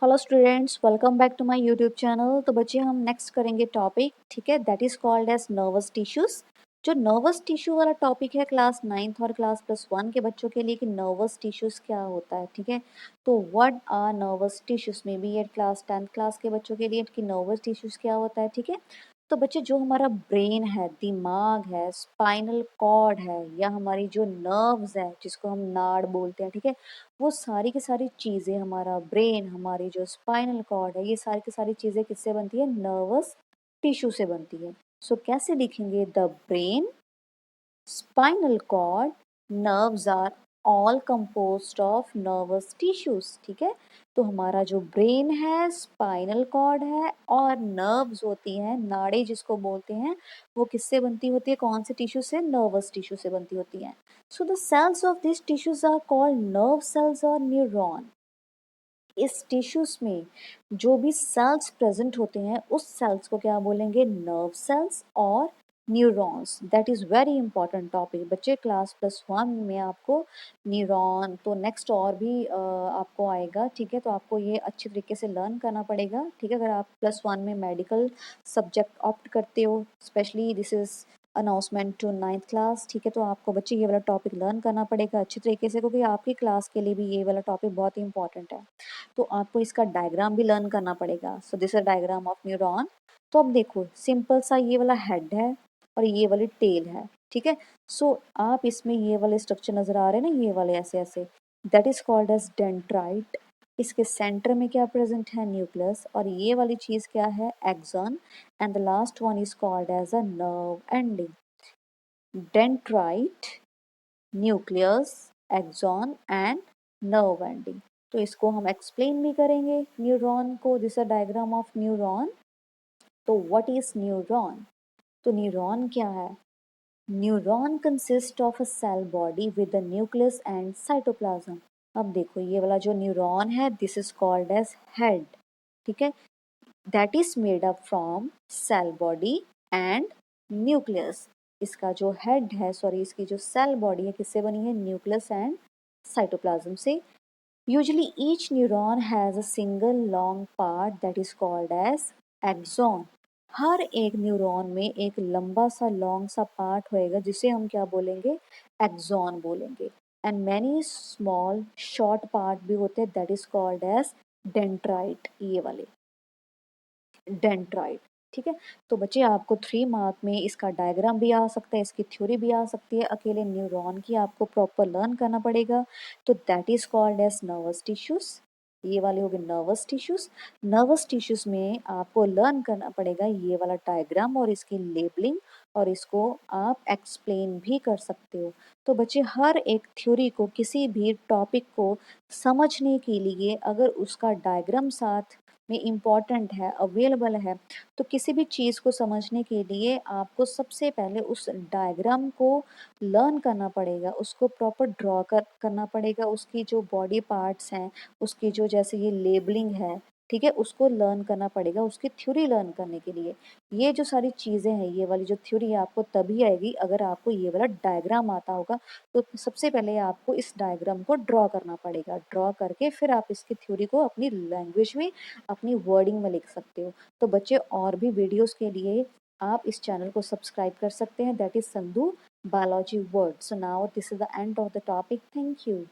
Hello students, welcome back to my YouTube channel. तो बच्चे हम नेक्स्ट करेंगे टॉपिक, ठीक है, that is called as nervous tissues. जो नर्वस टिश्यू वाला टॉपिक है क्लास 9th और क्लास +1 के बच्चों के लिए कि नर्वस टिश्यूज क्या होता है, ठीक है। तो what are nervous tissues, may be ये क्लास 10th क्लास के बच्चों के लिए कि नर्वस टिश्यूज क्या होता है, ठीक है। तो बच्चे जो हमारा ब्रेन है, दिमाग है, स्पाइनल कॉर्ड है या हमारी जो नर्व्स है जिसको हम नाड़ बोलते हैं, ठीक है, वो सारी की सारी चीज़ें, हमारा ब्रेन, हमारी जो स्पाइनल कॉर्ड है, ये सारी की सारी चीज़ें किससे बनती है? नर्वस टिश्यू से बनती है। सो कैसे लिखेंगे? The brain, spinal cord, nerves are all composed of nervous tissues, ठीक है। तो हमारा जो ब्रेन है, स्पाइनल कॉर्ड है और नर्व्स होती हैं, नाड़ी जिसको बोलते हैं, वो किससे बनती होती है? कौन से टिश्यू से? नर्वस टिश्यू से बनती होती हैं। So the cells of this tissues are called nerve cells और न्यूरॉन। इस टिश्यूज में जो भी सेल्स प्रेजेंट होते हैं उस सेल्स को क्या बोलेंगे? नर्व सेल्स और neurons. That is very important topic बच्चे। क्लास +1 में आपको न्यूरॉन तो नेक्स्ट और भी आपको आएगा, ठीक है। तो आपको ये अच्छी तरीके से लर्न करना पड़ेगा, ठीक है। अगर आप +1 में मेडिकल सब्जेक्ट ऑप्ट करते हो, specially this is announcement to 9th class, ठीक है। तो आपको बच्चे ये वाला टॉपिक लर्न करना पड़ेगा अच्छी तरीके से, क्योंकि आपकी क्लास के लिए भी ये वाला टॉपिक बहुत ही इंपॉर्टेंट है। तो आपको इसका डायग्राम भी लर्न करना पड़ेगा। So this is diagram of neuron. तो अब देखो, सिंपल सा ये वाला हेड है और ये वाली टेल है, ठीक है। सो आप इसमें ये वाले स्ट्रक्चर नजर आ रहे हैं ना, ये वाले ऐसे ऐसे, that is called as dendrite. इसके सेंटर में क्या प्रेजेंट है? न्यूक्लियस। और ये वाली चीज क्या है? Axon. And the last one is called as a nerve ending. Dendrite, nucleus, axon and nerve ending. तो इसको हम एक्सप्लेन भी करेंगे न्यूरॉन को। This a diagram of neuron. तो व्हाट इज न्यूरॉन? तो न्यूरॉन क्या है? Neuron consist of a cell body with a nucleus and cytoplasm. अब देखो, ये वाला जो न्यूरॉन है, this is called as head, ठीक है। That is made up from cell body and nucleus. इसका जो हेड है, सॉरी, इसकी जो सेल बॉडी है किससे बनी है? न्यूक्लियस एंड साइटोप्लाज्म से। Usually each neuron has a single long part that is called as axon. हर एक न्यूरॉन में एक लंबा सा लॉन्ग सा पार्ट होएगा जिसे हम क्या बोलेंगे? एक्सॉन बोलेंगे। And many small short part भी होते हैं, that is called as dendrite. ये वाले डेंड्राइट, ठीक है। तो बच्चे आपको 3 मार्क में इसका डायग्राम भी आ सकता है, इसकी थ्योरी भी आ सकती है। अकेले न्यूरॉन की आपको प्रॉपर लर्न करना पड़ेगा। तो that is called as nervous tissues. ये वाले हो गए नर्वस टिश्यूज। नर्वस टिश्यूज में आपको लर्न करना पड़ेगा ये वाला डायग्राम और इसकी लेबलिंग, और इसको आप एक्सप्लेन भी कर सकते हो। तो बच्चे हर एक थ्योरी को, किसी भी टॉपिक को समझने के लिए अगर उसका डायग्राम साथ में इम्पॉर्टेंट है, अवेलेबल है, तो किसी भी चीज़ को समझने के लिए आपको सबसे पहले उस डायग्राम को लर्न करना पड़ेगा, उसको प्रॉपर ड्रॉ करना पड़ेगा, उसकी जो बॉडी पार्ट्स हैं, उसकी जो जैसे ये लेबलिंग है, ठीक है, उसको लर्न करना पड़ेगा उसकी थ्योरी लर्न करने के लिए। ये जो सारी चीज़ें हैं, ये वाली जो थ्योरी है आपको तभी आएगी अगर आपको ये वाला डायग्राम आता होगा। तो सबसे पहले आपको इस डायग्राम को ड्रॉ करना पड़ेगा। ड्रॉ करके फिर आप इसकी थ्योरी को अपनी लैंग्वेज में, अपनी वर्डिंग में लिख सकते हो। तो बच्चे और भी वीडियोस के लिए आप इस चैनल को सब्सक्राइब कर सकते हैं, that is Sandhu biology word. So now this is the end of the topic. Thank you.